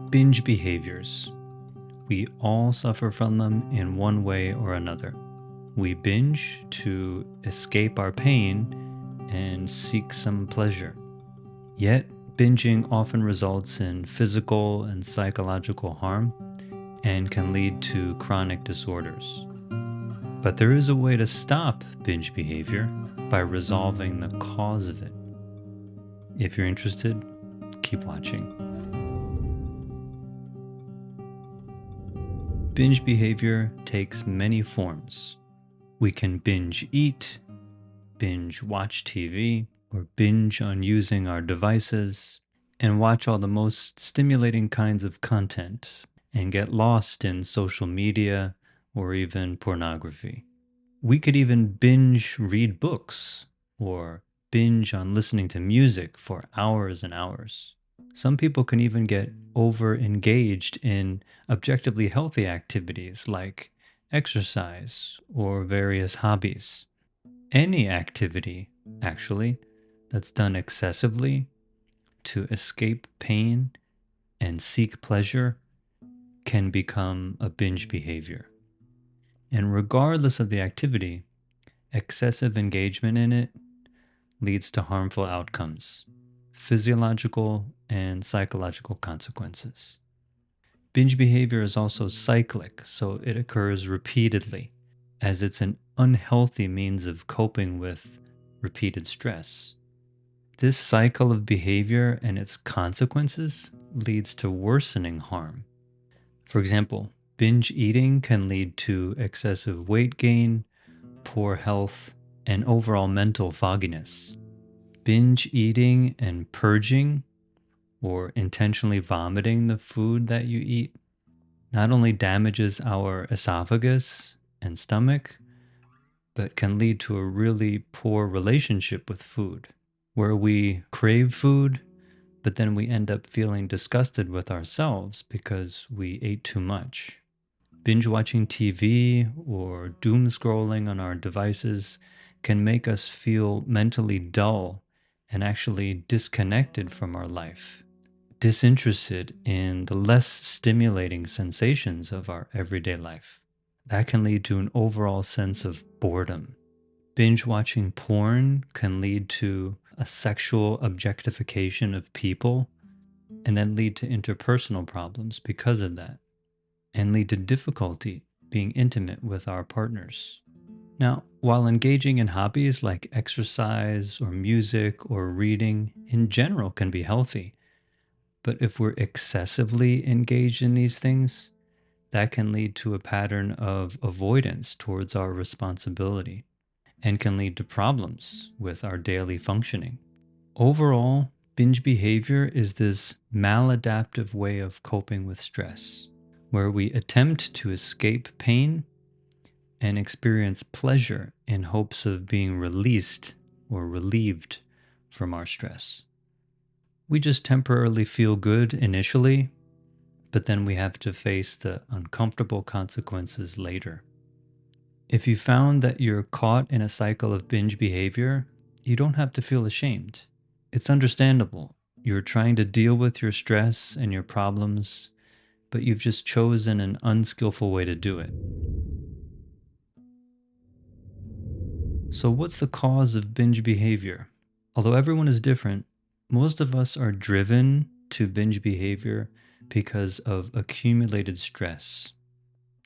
Binge behaviors. We all suffer from them in one way or another. We binge to escape our pain and seek some pleasure. Yet, binging often results in physical and psychological harm and can lead to chronic disorders. But there is a way to stop binge behavior by resolving the cause of it. If you're interested, keep watching. Binge behavior takes many forms. We can binge eat, binge watch TV, or binge on using our devices, and watch all the most stimulating kinds of content, and get lost in social media or even pornography. We could even binge read books or binge on listening to music for hours and hours. Some people can even get over engaged in objectively healthy activities like exercise or various hobbies. Any activity, actually, that's done excessively to escape pain and seek pleasure can become a binge behavior. And regardless of the activity, excessive engagement in it leads to harmful outcomes, physiological and psychological consequences. Binge behavior is also cyclic, so it occurs repeatedly, as it's an unhealthy means of coping with repeated stress. This cycle of behavior and its consequences leads to worsening harm. For example, binge eating can lead to excessive weight gain, poor health, and overall mental fogginess. Binge eating and purging, or intentionally vomiting the food that you eat, not only damages our esophagus and stomach, but can lead to a really poor relationship with food, where we crave food, but then we end up feeling disgusted with ourselves because we ate too much. Binge watching TV or doom scrolling on our devices can make us feel mentally dull and actually disconnected from our life, disinterested in the less stimulating sensations of our everyday life. That can lead to an overall sense of boredom. Binge watching porn can lead to a sexual objectification of people and then lead to interpersonal problems because of that, and lead to difficulty being intimate with our partners. Now, while engaging in hobbies like exercise or music or reading in general can be healthy, but if we're excessively engaged in these things, that can lead to a pattern of avoidance towards our responsibility and can lead to problems with our daily functioning. Overall, binge behavior is this maladaptive way of coping with stress, where we attempt to escape pain and experience pleasure in hopes of being released or relieved from our stress. We just temporarily feel good initially, but then we have to face the uncomfortable consequences later. If you found that you're caught in a cycle of binge behavior, you don't have to feel ashamed. It's understandable. You're trying to deal with your stress and your problems, but you've just chosen an unskillful way to do it. So, what's the cause of binge behavior? Although everyone is different, most of us are driven to binge behavior because of accumulated stress.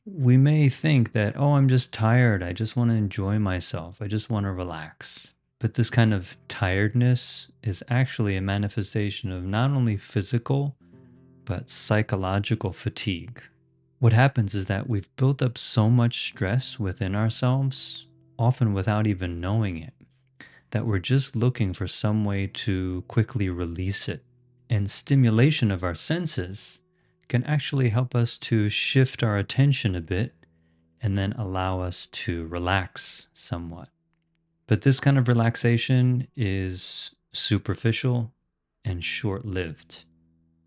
We may think that, oh, I'm just tired. I just want to enjoy myself. I just want to relax. But this kind of tiredness is actually a manifestation of not only physical, but psychological fatigue. What happens is that we've built up so much stress within ourselves, often without even knowing it, that we're just looking for some way to quickly release it. And stimulation of our senses can actually help us to shift our attention a bit and then allow us to relax somewhat. But this kind of relaxation is superficial and short lived.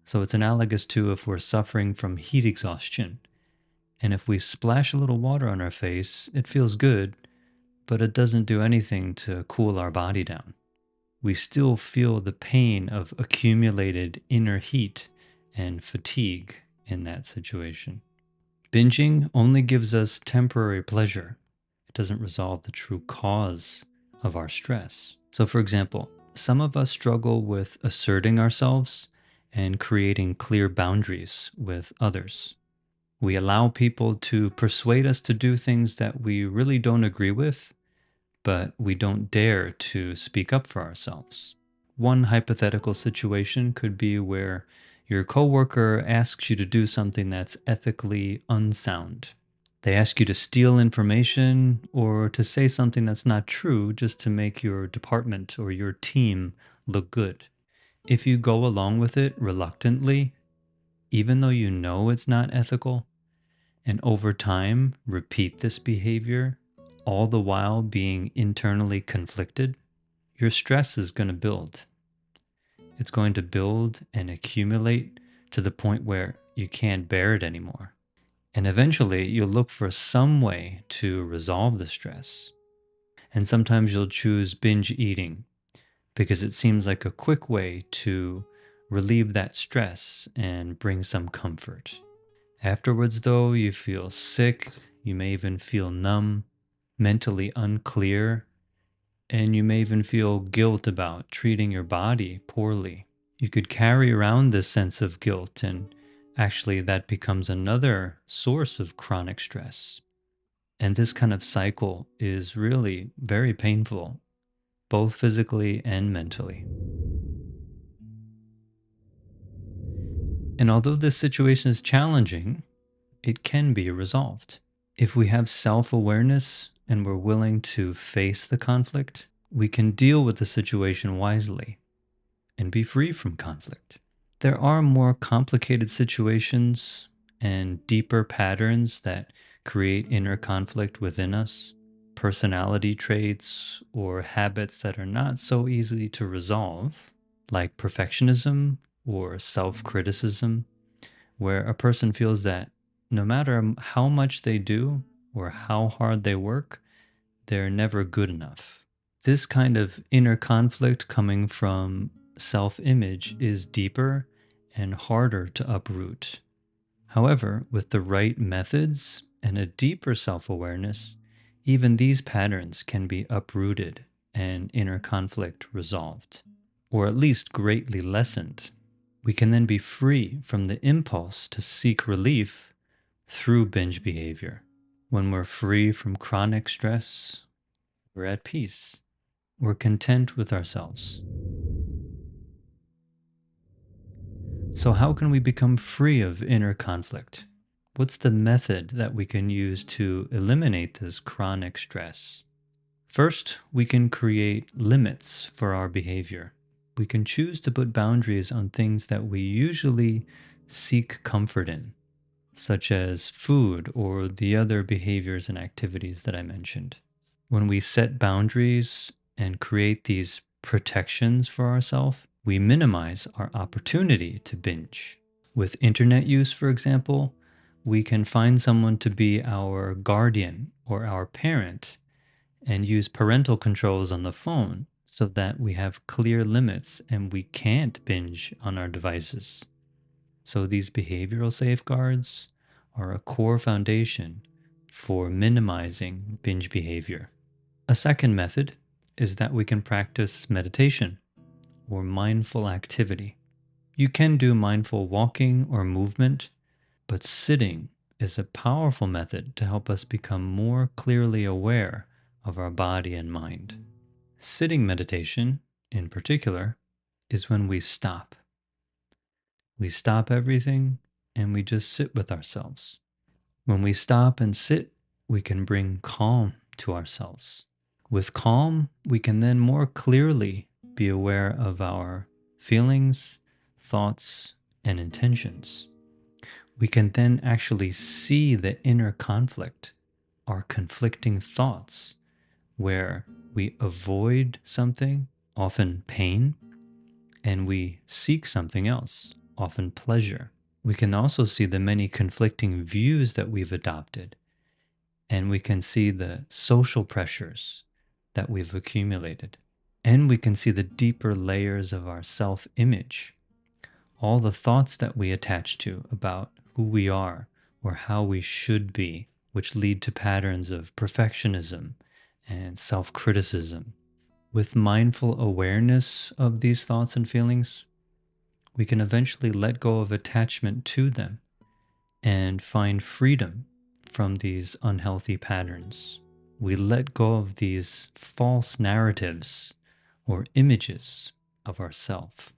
So it's analogous to if we're suffering from heat exhaustion. And if we splash a little water on our face, it feels good, but it doesn't do anything to cool our body down. We still feel the pain of accumulated inner heat and fatigue in that situation. Binging only gives us temporary pleasure. It doesn't resolve the true cause of our stress. So, for example, some of us struggle with asserting ourselves and creating clear boundaries with others. We allow people to persuade us to do things that we really don't agree with, but we don't dare to speak up for ourselves. One hypothetical situation could be where your coworker asks you to do something that's ethically unsound. They ask you to steal information or to say something that's not true just to make your department or your team look good. If you go along with it reluctantly, even though you know it's not ethical, and over time repeat this behavior, all the while being internally conflicted, your stress is going to build. It's going to build and accumulate to the point where you can't bear it anymore. And eventually, you'll look for some way to resolve the stress. And sometimes you'll choose binge eating because it seems like a quick way to relieve that stress and bring some comfort. Afterwards, though, you feel sick, you may even feel numb, mentally unclear, and you may even feel guilt about treating your body poorly. You could carry around this sense of guilt, and actually, that becomes another source of chronic stress. And this kind of cycle is really very painful, both physically and mentally. And although this situation is challenging, it can be resolved. If we have self awareness and we're willing to face the conflict, we can deal with the situation wisely and be free from conflict. There are more complicated situations and deeper patterns that create inner conflict within us, personality traits or habits that are not so easy to resolve, like perfectionism or self criticism, where a person feels that no matter how much they do or how hard they work, they're never good enough. This kind of inner conflict coming from self image is deeper and harder to uproot. However, with the right methods and a deeper self awareness, even these patterns can be uprooted and inner conflict resolved, or at least greatly lessened. We can then be free from the impulse to seek relief through binge behavior. When we're free from chronic stress, we're at peace. We're content with ourselves. So, how can we become free of inner conflict? What's the method that we can use to eliminate this chronic stress? First, we can create limits for our behavior. We can choose to put boundaries on things that we usually seek comfort in, such as food or the other behaviors and activities that I mentioned. When we set boundaries and create these protections for ourselves, we minimize our opportunity to binge. With internet use, for example, we can find someone to be our guardian or our parent and use parental controls on the phone so that we have clear limits and we can't binge on our devices. So these behavioral safeguards are a core foundation for minimizing binge behavior. A second method is that we can practice meditation or mindful activity. You can do mindful walking or movement, but sitting is a powerful method to help us become more clearly aware of our body and mind. Sitting meditation, in particular, is when we stop. We stop everything and we just sit with ourselves. When we stop and sit, we can bring calm to ourselves. With calm, we can then more clearly be aware of our feelings, thoughts, and intentions. We can then actually see the inner conflict, our conflicting thoughts, where we avoid something, often pain, and we seek something else, often pleasure. We can also see the many conflicting views that we've adopted, and we can see the social pressures that we've accumulated, and we can see the deeper layers of our self image. all the thoughts that we attach to about who we are or how we should be, which lead to patterns of perfectionism and self criticism. With mindful awareness of these thoughts and feelings, we can eventually let go of attachment to them and find freedom from these unhealthy patterns. We let go of these false narratives or images of ourself.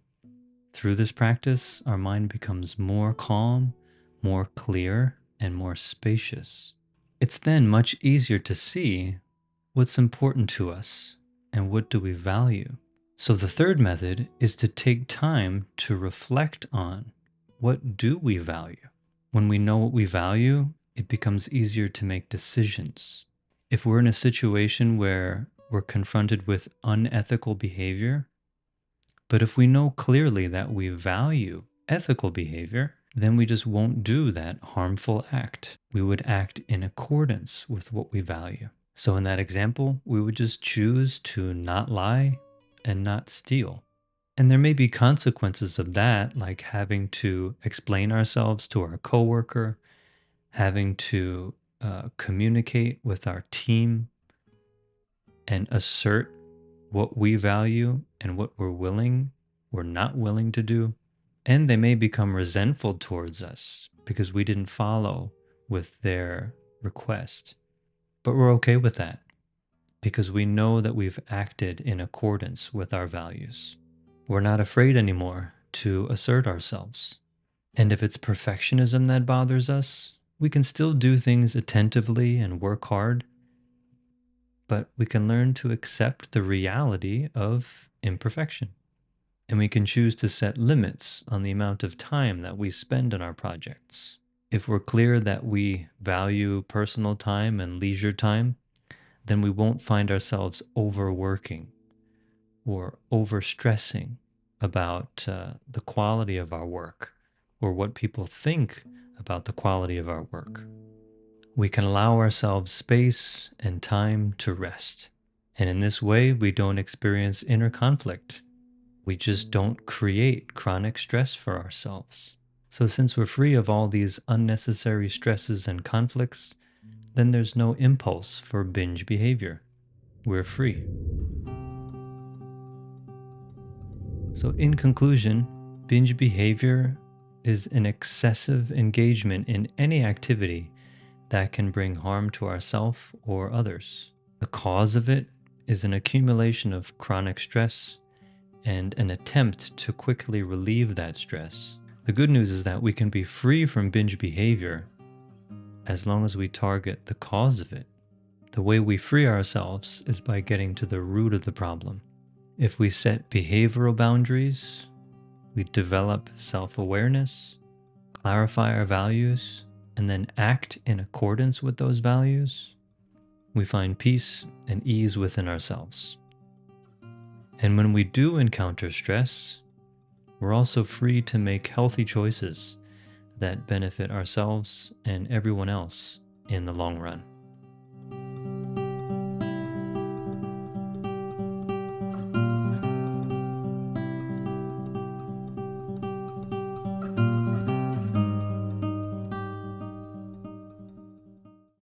Through this practice, our mind becomes more calm, more clear, and more spacious. It's then much easier to see what's important to us and what do we value. So the third method is to take time to reflect on what do we value. When we know what we value, it becomes easier to make decisions. If we're in a situation where we're confronted with unethical behavior, but if we know clearly that we value ethical behavior, then we just won't do that harmful act. We would act in accordance with what we value. So in that example, we would just choose to not lie and not steal. And there may be consequences of that, like having to explain ourselves to our coworker, having to communicate with our team and assert what we value and what we're willing or not willing to do. And they may become resentful towards us because we didn't follow with their request. But we're okay with that because we know that we've acted in accordance with our values. We're not afraid anymore to assert ourselves. And if it's perfectionism that bothers us, we can still do things attentively and work hard, but we can learn to accept the reality of imperfection. And we can choose to set limits on the amount of time that we spend on our projects. If we're clear that we value personal time and leisure time, then we won't find ourselves overworking or overstressing about the quality of our work or what people think about the quality of our work. We can allow ourselves space and time to rest. And in this way, we don't experience inner conflict. We just don't create chronic stress for ourselves. So, since we're free of all these unnecessary stresses and conflicts, then there's no impulse for binge behavior. We're free. So, in conclusion, binge behavior is an excessive engagement in any activity that can bring harm to ourselves or others. The cause of it is an accumulation of chronic stress and an attempt to quickly relieve that stress. The good news is that we can be free from binge behavior as long as we target the cause of it. The way we free ourselves is by getting to the root of the problem. If we set behavioral boundaries, we develop self-awareness, clarify our values, and then act in accordance with those values, we find peace and ease within ourselves. And when we do encounter stress, we're also free to make healthy choices that benefit ourselves and everyone else in the long run.